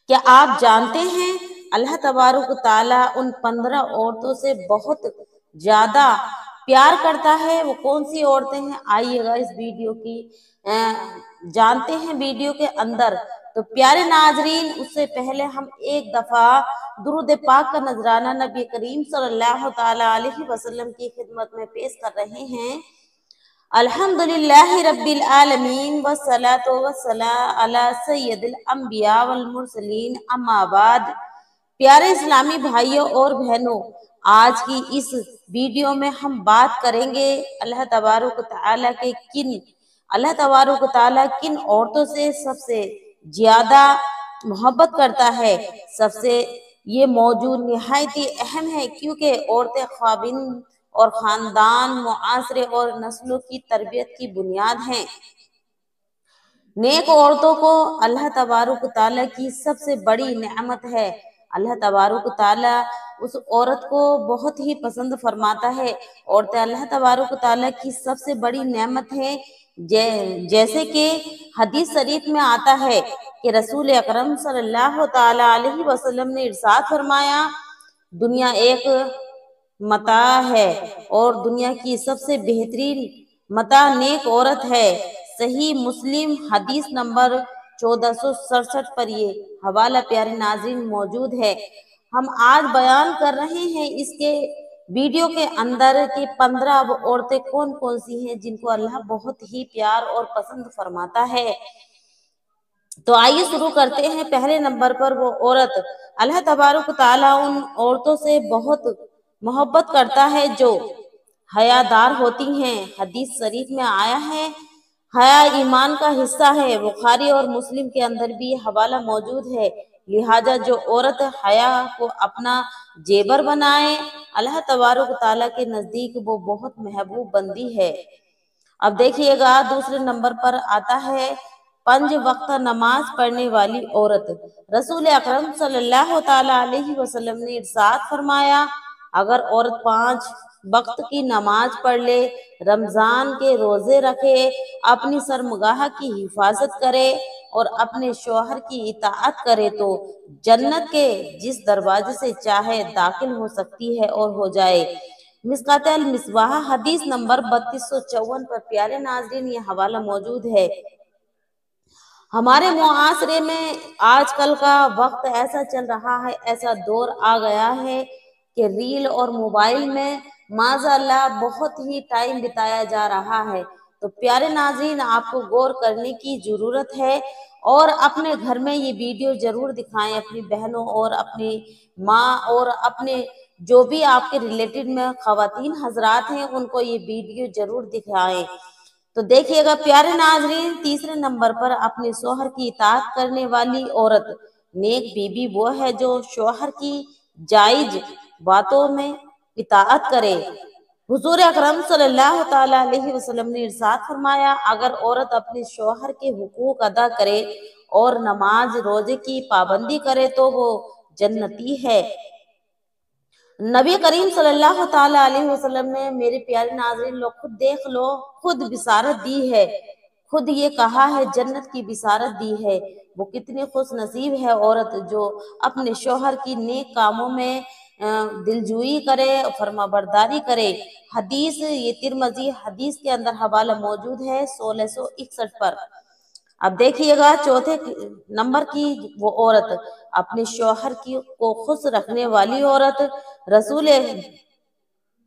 کیا آپ جانتے ہیں اللہ تبارک تعالیٰ ان 15 عورتوں سے بہت زیادہ پیار کرتا ہے؟ وہ کون سی عورتیں ہیں؟ آئیے گا اس ویڈیو کی جانتے ہیں ویڈیو کے اندر۔ تو پیارے ناظرین، اس سے پہلے ہم ایک دفعہ درود پاک کا نذرانہ نبی کریم صلی اللہ تعالی علیہ وسلم کی خدمت میں پیش کر رہے ہیں۔ الحمدللہ رب العالمین والصلاة والسلام علی سید الانبیاء والمرسلین، اما بعد۔ پیارے اسلامی بھائیوں اور بہنوں، آج کی اس ویڈیو میں ہم بات کریں گے اللہ تبارک تعالیٰ کن عورتوں سے سب سے زیادہ محبت کرتا ہے۔ سب سے یہ موضوع نہایت اہم ہے، کیونکہ عورتیں خاوند اور خاندان، معاشرے اور نسلوں کی تربیت کی بنیاد ہیں۔ نیک عورتوں کو اللہ تبارک تعالیٰ کی سب سے بڑی نعمت ہے۔ اللہ تبارک تعالیٰ اس عورت کو بہت ہی پسند فرماتا ہے۔ عورتیں اللہ تبارک تعالیٰ کی سب سے بڑی نعمت ہے، جیسے کہ حدیث شریف میں آتا ہے کہ رسول اکرم صلی اللہ تعالی علیہ وسلم نے ارشاد فرمایا، دنیا ایک متاع ہے اور دنیا کی سب سے بہترین متاع نیک عورت ہے۔ صحیح مسلم حدیث نمبر 1467 پر یہ حوالہ پیارے ناظرین موجود ہے۔ ہم آج بیان کر رہے ہیں اس کے ویڈیو کے اندر کہ 15 وہ عورتیں کون کون سی ہیں جن کو اللہ بہت ہی پیار اور پسند فرماتا ہے۔ تو آئیے شروع کرتے ہیں۔ پہلے نمبر پر وہ عورت، اللہ تبارک تعالیٰ ان عورتوں سے بہت محبت کرتا ہے جو حیا دار ہوتی ہیں۔ حدیث شریف میں آیا ہے، حیا ایمان کا حصہ ہے۔ بخاری اور مسلم کے اندر بھی یہ حوالہ موجود ہے۔ لہٰذا جو عورت حیا کو اپنا زیور بنائے، اللہ تبارک تعالیٰ کے نزدیک وہ بہت محبوب بندی ہے۔ اب دیکھیے گا دوسرے نمبر پر آتا ہے 5 وقت نماز پڑھنے والی عورت۔ رسول اکرم صلی اللہ تعالی علیہ وسلم نے ارشاد فرمایا، اگر عورت 5 وقت کی نماز پڑھ لے، رمضان کے روزے رکھے، اپنی شرمگاہ کی حفاظت کرے اور اپنے شوہر کی اطاعت کرے تو جنت کے جس دروازے سے چاہے داخل ہو سکتی ہے اور ہو جائے۔ مشکوٰۃ المصباح حدیث نمبر 3254 پر پیارے ناظرین یہ حوالہ موجود ہے۔ ہمارے معاشرے میں آج کل کا وقت ایسا چل رہا ہے، ایسا دور آ گیا ہے کہ ریل اور موبائل میں معاذ اللہ بہت ہی ٹائم بتایا جا رہا ہے۔ تو پیارے ناظرین، آپ کو غور کرنے کی ضرورت ہے اور اپنے گھر میں یہ ویڈیو ضرور دکھائیں، اپنی بہنوں اور اپنی ماں اور اپنے جو بھی آپ کے ریلیٹڈ میں خواتین حضرات ہیں ان کو یہ ویڈیو ضرور دکھائیں۔ تو دیکھیے گا پیارے ناظرین، تیسرے نمبر پر اپنے شوہر کی اطاعت کرنے والی عورت۔ نیک بیوی وہ ہے جو شوہر کی جائز باتوں میں اطاعت کرے۔ حضور اکرم صلی اللہ تعالی علیہ وسلم نے ارشاد فرمایا، اگر عورت اپنے شوہر کے حقوق ادا کرے اور نماز روزے کی پابندی کرے تو وہ جنتی ہے۔ نبی کریم صلی اللہ تعالی علیہ وسلم نے، میرے پیارے ناظرین لوگ خود دیکھ لو، خود بشارت دی ہے، خود یہ کہا ہے، جنت کی بشارت دی ہے۔ وہ کتنی خوش نصیب ہے عورت جو اپنے شوہر کی نیک کاموں میں دلجوئی کرے، فرما برداری کرے۔ حدیث یہ ترمذی حدیث کے اندر حوالہ موجود ہے 1661 پر۔ اب دیکھیے گا چوتھے نمبر کی وہ عورت، اپنے شوہر کو خوش رکھنے والی عورت۔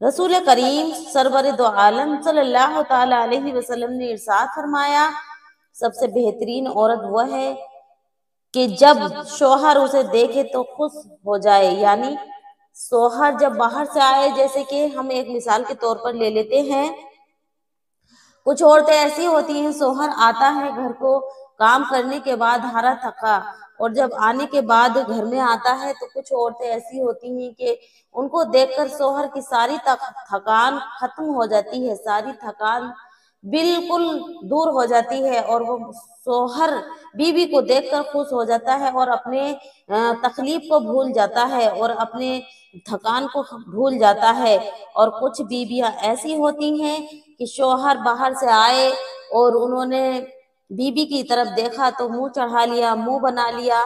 رسول کریم سرور دو عالم صلی اللہ تعالی علیہ وسلم نے ارشاد فرمایا، سب سے بہترین عورت وہ ہے کہ جب شوہر اسے دیکھے تو خوش ہو جائے۔ یعنی شوہر جب باہر سے آئے، جیسے کہ ہم ایک مثال کے طور پر لے لیتے ہیں، کچھ عورتیں ایسی ہوتی ہیں، شوہر آتا ہے گھر کو کام کرنے کے بعد ہارا تھکا، اور جب آنے کے بعد گھر میں آتا ہے تو کچھ عورتیں ایسی ہوتی ہیں کہ ان کو دیکھ کر شوہر کی ساری تھکان ختم ہو جاتی ہے، ساری تھکان بالکل دور ہو جاتی ہے، اور وہ شوہر بیوی کو دیکھ کر خوش ہو جاتا ہے اور اپنے تکلیف کو بھول جاتا ہے اور اپنے تھکان کو بھول جاتا ہے۔ اور کچھ بیویاں ایسی ہوتی ہیں کہ شوہر باہر سے آئے اور انہوں نے بیوی کی طرف دیکھا تو منہ چڑھا لیا، منہ بنا لیا،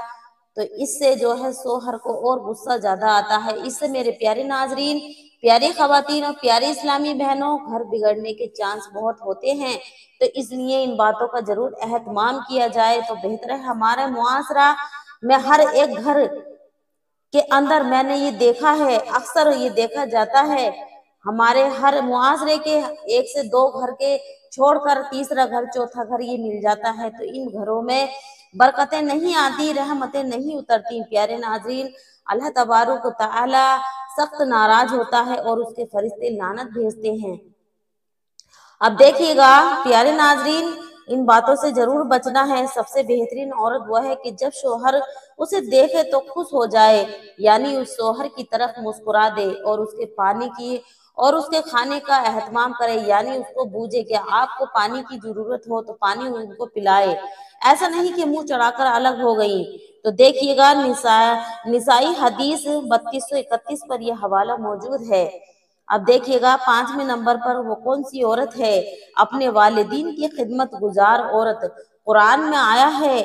تو اس سے جو ہے شوہر کو اور غصہ زیادہ آتا ہے۔ اس سے میرے پیارے ناظرین، پیاری خواتین اور پیاری اسلامی بہنوں، گھر بگڑنے کے چانس بہت ہوتے ہیں، تو اس لیے ان باتوں کا ضرور اہتمام کیا جائے تو بہتر ہے۔ ہمارے معاشرہ میں ہر ایک گھر کے اندر میں نے یہ دیکھا ہے، اکثر یہ دیکھا جاتا ہے، ہمارے ہر معاشرے کے ایک سے دو گھر کے چھوڑ کر تیسرا گھر چوتھا گھر یہ مل جاتا ہے، تو ان گھروں میں برکتیں نہیں آتی، رحمتیں نہیں اترتی۔ پیارے ناظرین، اللہ تبارک و تعالی سخت ناراض ہوتا ہے اور اس کے فرشتے لعنت بھیجتے ہیں۔ اب دیکھیے گا پیارے ناظرین، ان باتوں سے ضرور بچنا ہے۔ سب سے بہترین عورت وہ ہے کہ جب شوہر اسے دیکھے تو خوش ہو جائے، یعنی اس شوہر کی طرف مسکرا دے اور اس کے پانی کی اور اس کے کھانے کا اہتمام کرے، یعنی اس کو بوجھے کہ آپ کو پانی کی ضرورت ہو تو پانی ان کو پلائے، ایسا نہیں کہ منہ چڑھا کر الگ ہو گئی۔ تو دیکھیے گا نسائی حدیث 3231 پر یہ حوالہ موجود ہے۔ اب دیکھیے گا 5ویں نمبر پر وہ کون سی عورت ہے؟ اپنے والدین کی خدمت گزار عورت۔ قرآن میں آیا ہے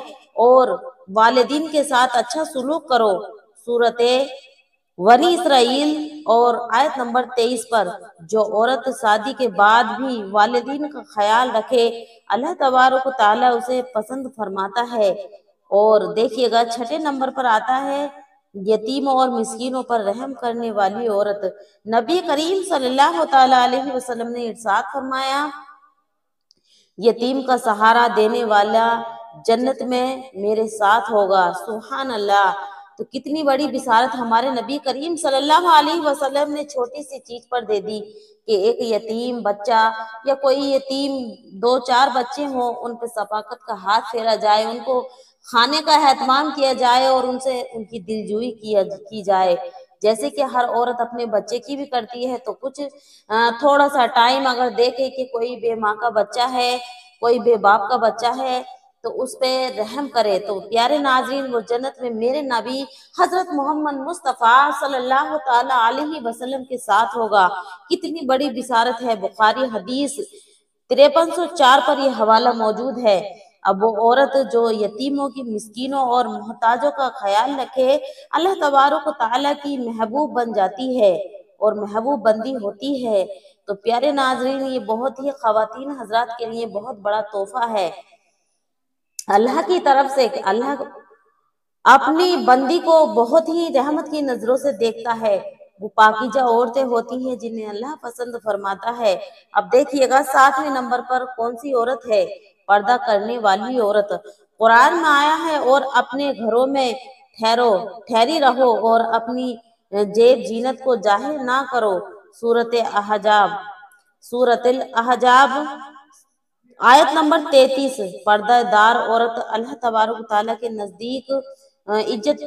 اور والدین کے ساتھ اچھا سلوک کرو، سورۃ بنی اسرائیل اور آیت نمبر 23 پر۔ جو عورت شادی کے بعد بھی والدین کا خیال رکھے، اللہ تبارک و تعالیٰ اسے پسند فرماتا ہے۔ اور دیکھیے گا 6 نمبر پر آتا ہے یتیموں اور مسکینوں پر رحم کرنے والی عورت۔ نبی کریم صلی اللہ تعالیٰ علیہ وسلم نے ارشاد فرمایا، یتیم کا سہارا دینے والا جنت میں میرے ساتھ ہوگا۔ سبحان اللہ! تو کتنی بڑی بشارت ہمارے نبی کریم صلی اللہ علیہ وسلم نے چھوٹی سی چیز پر دے دی کہ ایک یتیم بچہ یا کوئی یتیم 2-4 بچے ہوں، ان پہ شفقت کا ہاتھ پھیرا جائے، ان کو کھانے کا اہتمام کیا جائے اور ان سے ان کی دلجوئی کی جائے، جیسے کہ ہر عورت اپنے بچے کی بھی کرتی ہے۔ تو کچھ تھوڑا سا ٹائم اگر دیکھے کہ کوئی بے ماں کا بچہ ہے، کوئی بے باپ کا بچہ ہے، تو اس پہ رحم کرے، تو پیارے ناظرین وہ جنت میں میرے نبی حضرت محمد مصطفیٰ صلی اللہ تعالیٰ علیہ وسلم کے ساتھ ہوگا۔ کتنی بڑی بشارت ہے! بخاری حدیث 5304 پر یہ حوالہ موجود ہے۔ اب وہ عورت جو یتیموں کی، مسکینوں اور محتاجوں کا خیال رکھے، اللہ تبارک و تعالیٰ کی محبوب بن جاتی ہے اور محبوب بندی ہوتی ہے۔ تو پیارے ناظرین، یہ بہت ہی خواتین حضرات کے لیے بہت بڑا تحفہ ہے اللہ کی طرف سے، کہ اللہ اپنی بندی کو بہت ہی رحمت کی نظروں سے دیکھتا ہے۔ وہ پاکیزہ عورتیں ہوتی ہیں جنہیں اللہ پسند فرماتا ہے۔ اب دیکھیے گا 7ویں نمبر پر کون سی عورت ہے؟ پردہ کرنے والی عورت۔ قرآن میں آیا ہے اور اپنے گھروں میں ٹھہری رہو اور اپنی جیب زینت کو ظاہر نہ کرو، سورۃ الاحزاب آیت نمبر 33۔ پردہ دار عورت اللہ تبارک تعالیٰ کے نزدیک عزت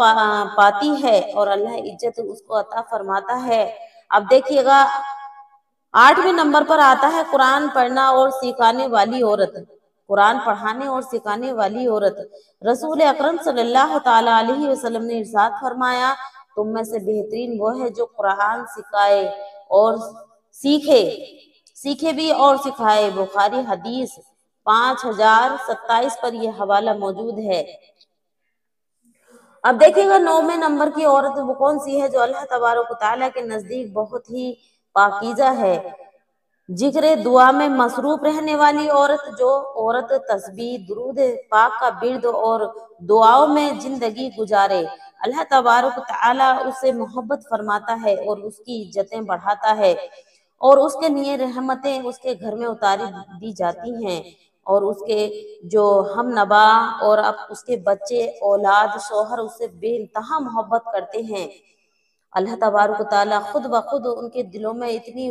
پاتی ہے اور اللہ عزت اس کو عطا فرماتا ہے۔ اب دیکھیے گا 8ویں نمبر پر آتا ہے قرآن پڑھنا اور سکھانے والی عورت۔ قرآن پڑھانے اور سکھانے والی عورت۔ رسول اکرم صلی اللہ تعالیٰ علیہ وسلم نے ارشاد فرمایا، تم میں سے بہترین وہ ہے جو قرآن سکھائے اور سیکھے بھی اور سکھائے۔ بخاری حدیث 5027 پر یہ حوالہ موجود ہے۔ اب دیکھیے گا 9ویں نمبر کی عورت وہ کون سی ہے جو اللہ تبارک و تعالیٰ کے نزدیک بہت ہی پاکیزہ ہے؟ ذکر دعا میں مصروف رہنے والی عورت۔ جو عورت تسبیح، درود پاک کا ورد اور دعاؤں میں زندگی گزارے، اللہ تبارک و تعالیٰ اس سے محبت فرماتا ہے اور اس کی عزتیں بڑھاتا ہے اور اس کے لیے رحمتیں اس کے گھر میں اتاری دی جاتی ہیں، اور اس کے جو ہم نوا اور اب اس کے بچے، اولاد، شوہر اس سے بے انتہا محبت کرتے ہیں۔ اللہ تبارک و تعالیٰ خود بخود ان کے دلوں میں اتنی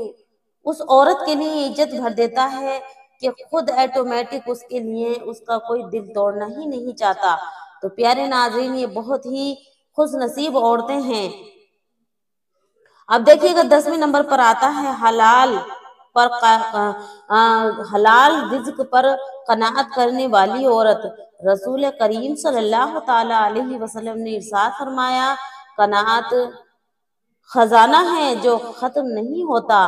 اس عورت کے لیے عزت بھر دیتا ہے کہ خود ایٹومیٹک اس کے لیے اس کا کوئی دل توڑنا ہی نہیں چاہتا۔ تو پیارے ناظرین، یہ بہت ہی خوش نصیب عورتیں ہیں۔ اب دیکھیے گا 10ویں نمبر پر آتا ہے حلال رزق پر قناعت کرنے والی عورت۔ رسول کریم صلی اللہ تعالیٰ علیہ وسلم نے ارشاد فرمایا، قناعت خزانہ ہے جو ختم نہیں ہوتا۔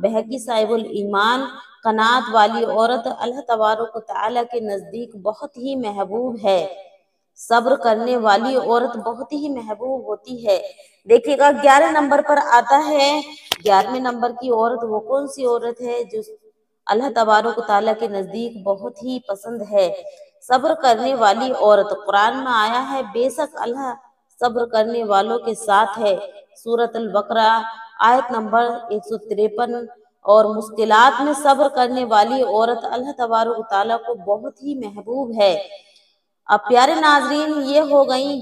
بہقی صاحب الایمان، قناعت والی عورت اللہ تبارک و تعالیٰ کے نزدیک بہت ہی محبوب ہے۔ صبر کرنے والی عورت بہت ہی محبوب ہوتی ہے۔ دیکھیے گا 11 نمبر پر آتا ہے، 11ویں نمبر کی عورت وہ کون سی عورت ہے جو اللہ تبارک و تعالیٰ کے نزدیک بہت ہی پسند ہے؟ صبر کرنے والی عورت۔ قرآن میں آیا ہے بے شک اللہ صبر کرنے والوں کے ساتھ ہے، سورۃ البقرہ آیت نمبر 153۔ اور مشکلات میں صبر کرنے والی عورت اللہ تبارک و تعالیٰ کو بہت ہی محبوب ہے۔ اب پیارے ناظرین یہ ہو گئیں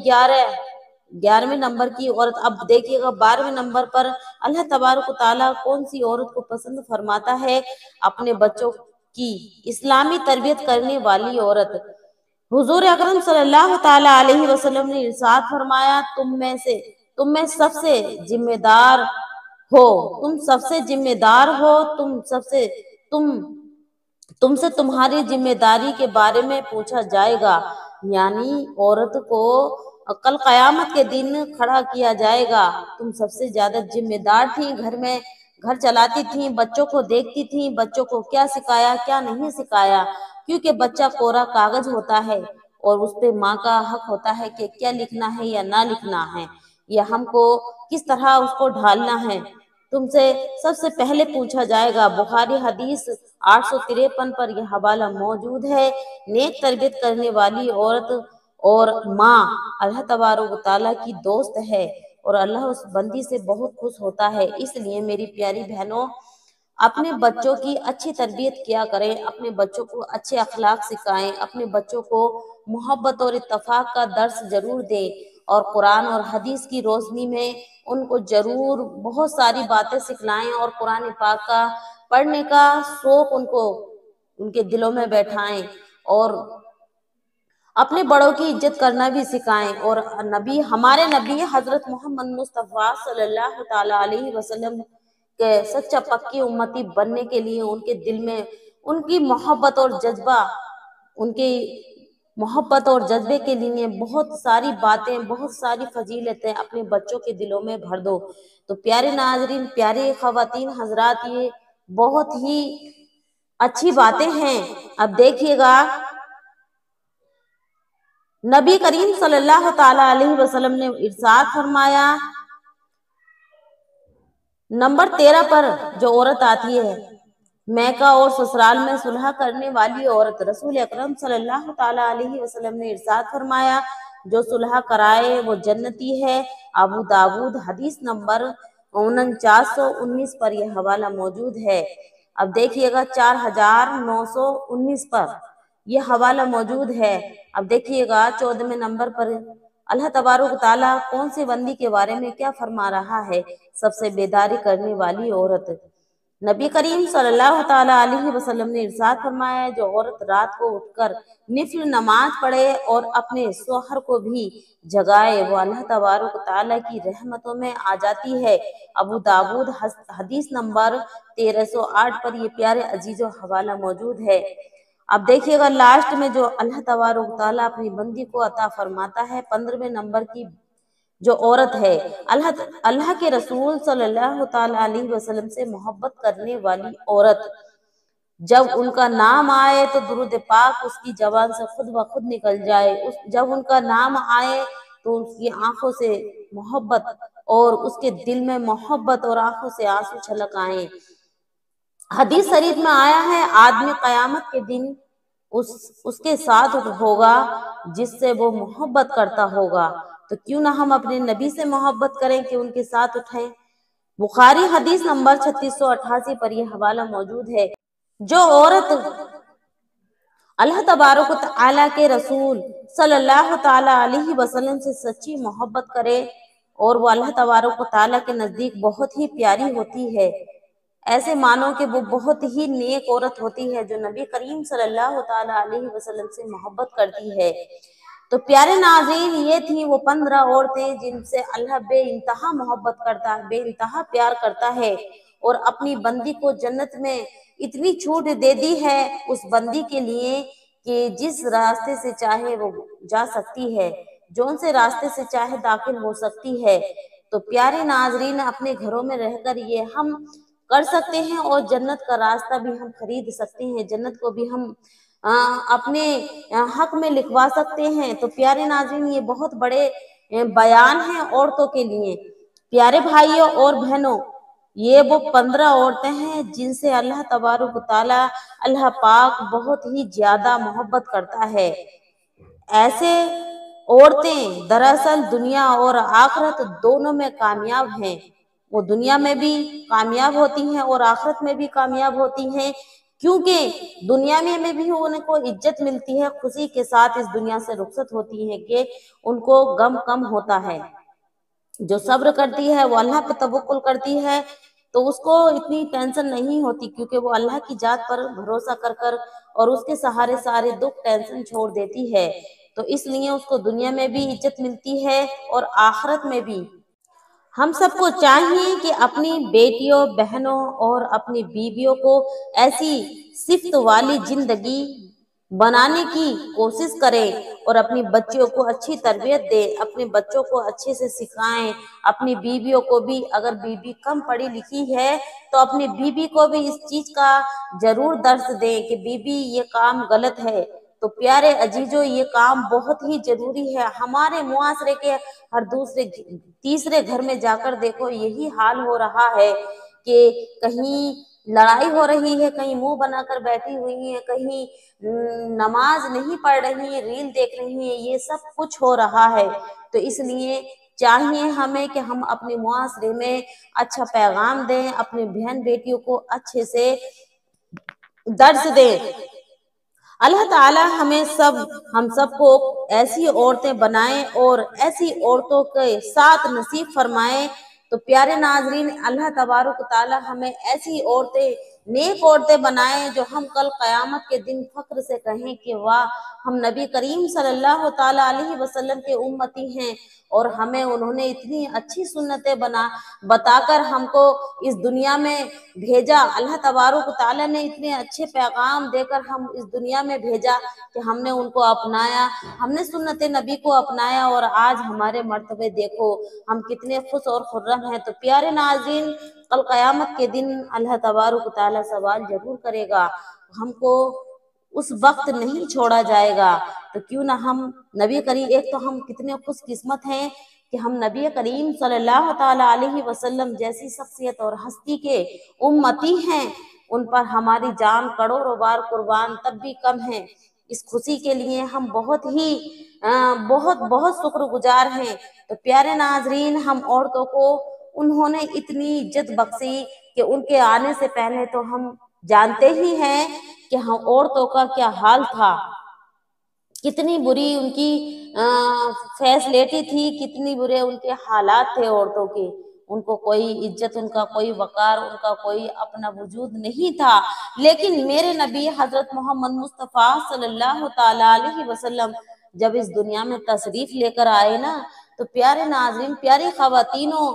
11ویں نمبر کی عورت۔ اب دیکھیے گا 12ویں نمبر پر اللہ تبارک و تعالیٰ کون سی عورت کو پسند فرماتا ہے؟ اپنے بچوں کی اسلامی تربیت کرنے والی عورت۔ حضور اکرم صلی اللہ تعالیٰ علیہ وسلم نے ارشاد فرمایا تم میں سب سے ذمہ دار ہو، تم سے تمہاری ذمہ داری کے بارے میں پوچھا جائے گا، یعنی عورت کو کل قیامت کے دن کھڑا کیا جائے گا۔ تم سب سے زیادہ ذمہ دار تھی، گھر میں گھر چلاتی تھی، بچوں کو دیکھتی تھی، بچوں کو کیا سکھایا کیا نہیں سکھایا، کیونکہ بچہ کوڑا کاغذ ہوتا ہے اور اس پہ ماں کا حق ہوتا ہے کہ کیا لکھنا ہے یا نہ لکھنا ہے، یا ہم کو کس طرح اس کو ڈھالنا ہے، تم سے سب سے پہلے پوچھا جائے گا۔ بخاری حدیث 853 پر یہ حوالہ موجود ہے۔ نیک تربیت کرنے والی عورت اور ماں اللہ تبارک و تعالیٰ کی دوست ہے اور اللہ اس بندی سے بہت خوش ہوتا ہے۔ اس لیے میری پیاری بہنوں، اپنے بچوں کی اچھی تربیت کیا کریں، اپنے بچوں کو اچھے اخلاق سکھائیں، اپنے بچوں کو محبت اور اتفاق کا درس ضرور دیں، اور قرآن اور حدیث کی روشنی میں ان کو ضرور بہت ساری باتیں سکھلائیں، اور قرآن پاک کا پڑھنے کا شوق ان کے دلوں میں بیٹھائیں، اور اپنے بڑوں کی عزت کرنا بھی سکھائیں، اور ہمارے نبی حضرت محمد مصطفیٰ صلی اللہ تعالیٰ علیہ وسلم کے سچا پکی امتی بننے کے لیے ان کے دل میں ان کی محبت اور جذبے کے لیے بہت ساری باتیں، بہت ساری فضیلتیں اپنے بچوں کے دلوں میں بھر دو۔ تو پیارے ناظرین، پیاری خواتین حضرات، یہ بہت ہی اچھی باتیں ہیں۔ اب دیکھیے گا نبی کریم صلی اللہ تعالیٰ علیہ وسلم نے ارشاد فرمایا، نمبر 13 پر جو عورت آتی ہے، میکہ اور سسرال میں صلح کرنے والی عورت۔ رسول اکرم صلی اللہ تعالیٰ علیہ وسلم نے ارشاد فرمایا جو صلح کرائے وہ جنتی ہے۔ ابو داود حدیث نمبر 4919 پر یہ حوالہ موجود ہے۔ اب دیکھیے گا 4919 پر یہ حوالہ موجود ہے۔ اب دیکھیے گا 14ویں نمبر پر اللہ تبارک تعالیٰ کون سی بندی کے بارے میں کیا فرما رہا ہے؟ سب سے بیداری کرنے والی عورت۔ نبی کریم صلی اللہ تعالیٰ علیہ وسلم نے ارشاد فرمایا جو عورت رات کو اٹھ کر نفل نماز پڑھے اور اپنے شوہر کو بھی جگائے وہ اللہ تبارک تعالیٰ کی رحمتوں میں آ جاتی ہے۔ ابو داود حدیث نمبر 1308 پر یہ پیارے عزیزو حوالہ موجود ہے۔ اب دیکھیے گا لاسٹ میں جو اللہ تبارک تعالیٰ اپنی بندی کو عطا فرماتا ہے 15ویں نمبر کی جو عورت ہے، اللہ کے رسول صلی اللہ تعالیٰ علیہ وسلم سے محبت کرنے والی عورت۔ جب ان کا نام آئے تو درود پاک اس کی زبان سے خود بخود نکل جائے، جب ان کا نام آئے تو اس کی آنکھوں سے محبت اور اس کے دل میں محبت اور آنکھوں سے آنسو چھلک آئیں۔ حدیث شریف میں آیا ہے آدمی قیامت کے دن اس کے ساتھ ہوگا جس سے وہ محبت کرتا ہوگا، تو کیوں نہ ہم اپنے نبی سے محبت کریں کہ ان کے ساتھ اٹھیں۔ بخاری حدیث نمبر 3688 پر یہ حوالہ موجود ہے۔ جو عورت اللہ تبارک و تعالیٰ کے رسول صلی اللہ تعالیٰ علیہ وسلم سے سچی محبت کرے اور وہ اللہ تبارک و تعالیٰ کے نزدیک بہت ہی پیاری ہوتی ہے، ایسے مانو کہ وہ بہت ہی نیک عورت ہوتی ہے جو نبی کریم صلی اللہ تعالیٰ علیہ وسلم سے محبت کرتی ہے۔ تو پیارے ناظرین، یہ تھیں وہ 15 عورتیں جن سے اللہ بے انتہا محبت کرتا ہے، بے انتہا پیار کرتا ہے، اور اپنی بندی کو جنت میں اتنی چھوٹ دے دی ہے اس بندی کے لیے کہ جس راستے سے چاہے وہ جا سکتی ہے، جون سے راستے سے چاہے داخل ہو سکتی ہے۔ تو پیارے ناظرین، اپنے گھروں میں رہ کر یہ ہم کر سکتے ہیں اور جنت کا راستہ بھی ہم خرید سکتے ہیں، جنت کو بھی ہم اپنے حق میں لکھوا سکتے ہیں۔ تو پیارے ناظرین، یہ بہت بڑے بیان ہیں عورتوں کے لیے۔ پیارے بھائیوں اور بہنوں، یہ وہ 15 عورتیں ہیں جن سے اللہ تبارک و تعالی، اللہ پاک بہت ہی زیادہ محبت کرتا ہے۔ ایسے عورتیں دراصل دنیا اور آخرت دونوں میں کامیاب ہیں۔ وہ دنیا میں بھی کامیاب ہوتی ہیں اور آخرت میں بھی کامیاب ہوتی ہیں، کیونکہ دنیا میں بھی ان کو عزت ملتی ہے، خوشی کے ساتھ اس دنیا سے رخصت ہوتی ہے کہ ان کو غم کم ہوتا ہے۔ جو صبر کرتی ہے، وہ اللہ پہ توکل کرتی ہے، تو اس کو اتنی ٹینشن نہیں ہوتی، کیونکہ وہ اللہ کی ذات پر بھروسہ کر کر اور اس کے سہارے سارے دکھ ٹینشن چھوڑ دیتی ہے۔ تو اس لیے اس کو دنیا میں بھی عزت ملتی ہے اور آخرت میں بھی۔ ہم سب کو چاہیے کہ اپنی بیٹیوں، بہنوں اور اپنی بیویوں کو ایسی صفت والی زندگی بنانے کی کوشش کریں اور اپنی بچیوں کو اچھی تربیت دیں، اپنے بچوں کو اچھے سے سکھائیں۔ اپنی بیویوں کو بھی، اگر بیوی کم پڑھی لکھی ہے تو اپنی بیوی کو بھی اس چیز کا ضرور درس دیں کہ بیوی یہ کام غلط ہے۔ تو پیارے عزیزوں، یہ کام بہت ہی ضروری ہے۔ ہمارے معاشرے کے ہر دوسرے تیسرے گھر میں جا کر دیکھو، یہی حال ہو رہا ہے کہ کہیں لڑائی ہو رہی ہے، کہیں منہ بنا کر بیٹھی ہوئی ہیں، کہیں نماز نہیں پڑھ رہی ہیں، ریل دیکھ رہی ہیں، یہ سب کچھ ہو رہا ہے۔ تو اس لیے چاہیے ہمیں کہ ہم اپنے معاشرے میں اچھا پیغام دیں، اپنے بہن بیٹیوں کو اچھے سے درس دیں۔ اللہ تعالی ہم سب کو ایسی عورتیں بنائیں اور ایسی عورتوں کے ساتھ نصیب فرمائیں۔ تو پیارے ناظرین، اللہ تبارک تعالی ہمیں ایسی عورتیں، نیک عورتیں بنائیں جو ہم کل قیامت کے دن فخر سے کہیں کہ واہ، ہم نبی کریم صلی اللہ تعالی علیہ وسلم کے امتی ہیں، اور ہمیں انہوں نے اتنی اچھی سنتیں بتا کر ہم کو اس دنیا میں بھیجا۔ اللہ تبارک تعالی نے اتنے اچھے پیغام دے کر ہم اس دنیا میں بھیجا کہ ہم نے ان کو اپنایا، ہم نے سنت نبی کو اپنایا، اور آج ہمارے مرتبے دیکھو ہم کتنے خوش اور خرم ہیں۔ تو پیارے ناظرین، کل قیامت کے دن اللہ تبارک تعالی سوال ضرور کرے گا، ہم کو اس وقت نہیں چھوڑا جائے گا۔ تو کیوں نہ ہم نبی کریم، ایک تو ہم کتنے خوش قسمت ہیں کہ ہم نبی کریم صلی اللہ تعالی علیہ وسلم جیسی شخصیت اور ہستی کے امتی ہیں، ان پر ہماری جان کروڑوں بار قربان تب بھی کم ہے۔ اس خوشی کے لیے ہم بہت شکر گزار ہیں۔ تو پیارے ناظرین، ہم عورتوں کو انہوں نے اتنی عزت بخشی کہ ان کے آنے سے پہلے تو ہم جانتے ہی ہیں کہ ہم عورتوں کا کیا حال تھا، کتنی بری ان کی فیسلٹی تھی، کتنی برے ان کے حالات تھے عورتوں کے۔ ان کو کوئی عزت، ان کا کوئی وقار، ان کا کوئی اپنا وجود نہیں تھا۔ لیکن میرے نبی حضرت محمد مصطفیٰ صلی اللہ تعالی علیہ وسلم جب اس دنیا میں تشریف لے کر آئے نا، تو پیارے ناظرین، پیاری خواتینوں،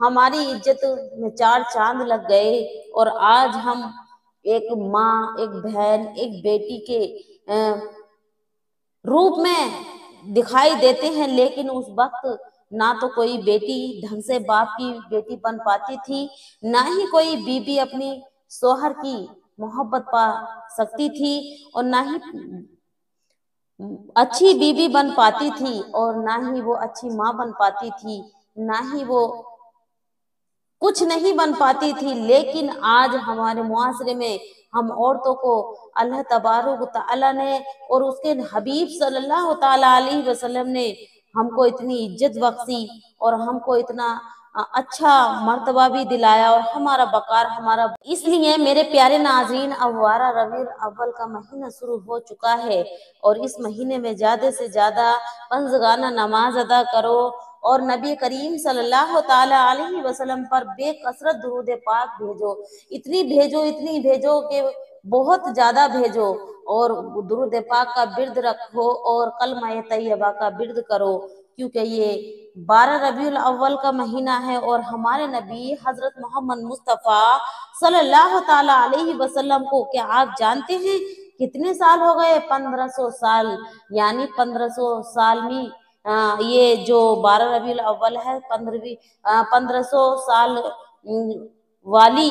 ہماری عزت میں چار چاند لگ گئے، اور آج ہم ایک ماں، ایک بہن، ایک بیٹی کے روپ میں دکھائی دیتے ہیں۔ لیکن اس وقت نہ تو کوئی بیٹی ڈھنگ سے باپ کی بیٹی بن پاتی تھی، نہ ہی کوئی بیوی اپنی شوہر کی محبت پا سکتی تھی، اور نہ ہی اچھی بیوی بن پاتی تھی، اور نہ ہی وہ اچھی ماں بن پاتی تھی، نہ ہی وہ کچھ نہیں بن پاتی تھی۔ لیکن آج ہمارے معاشرے میں ہم عورتوں کو اللہ تبارک تعالی نے اور اس کے حبیب صلی اللہ تعالی علیہ وسلم نے ہم کو اتنی عزت بخشی، اور ہم کو اتنا اچھا مرتبہ بھی دلایا، اور ہمارا وقار ہمارا۔ اس لیے میرے پیارے ناظرین، اب ہمارا ربیع الاول کا مہینہ شروع ہو چکا ہے، اور اس مہینے میں زیادہ سے زیادہ پنجگانہ نماز ادا کرو، اور نبی کریم صلی اللہ تعالی علیہ وسلم پر بے کثرت درود پاک بھیجو، اتنی بھیجو کہ بہت زیادہ بھیجو، اور درود پاک کا ورد رکھو اور کلمہ طیبہ کا ورد کرو، کیونکہ یہ 12 ربیع الاول کا مہینہ ہے، اور ہمارے نبی حضرت محمد مصطفیٰ صلی اللہ تعالی علیہ وسلم کو کیا آپ جانتے ہیں کتنے سال ہو گئے؟ 1500 سال، یعنی 1500 سال میں یہ جو 12 ربیع الاول ہے، 1500 سال والی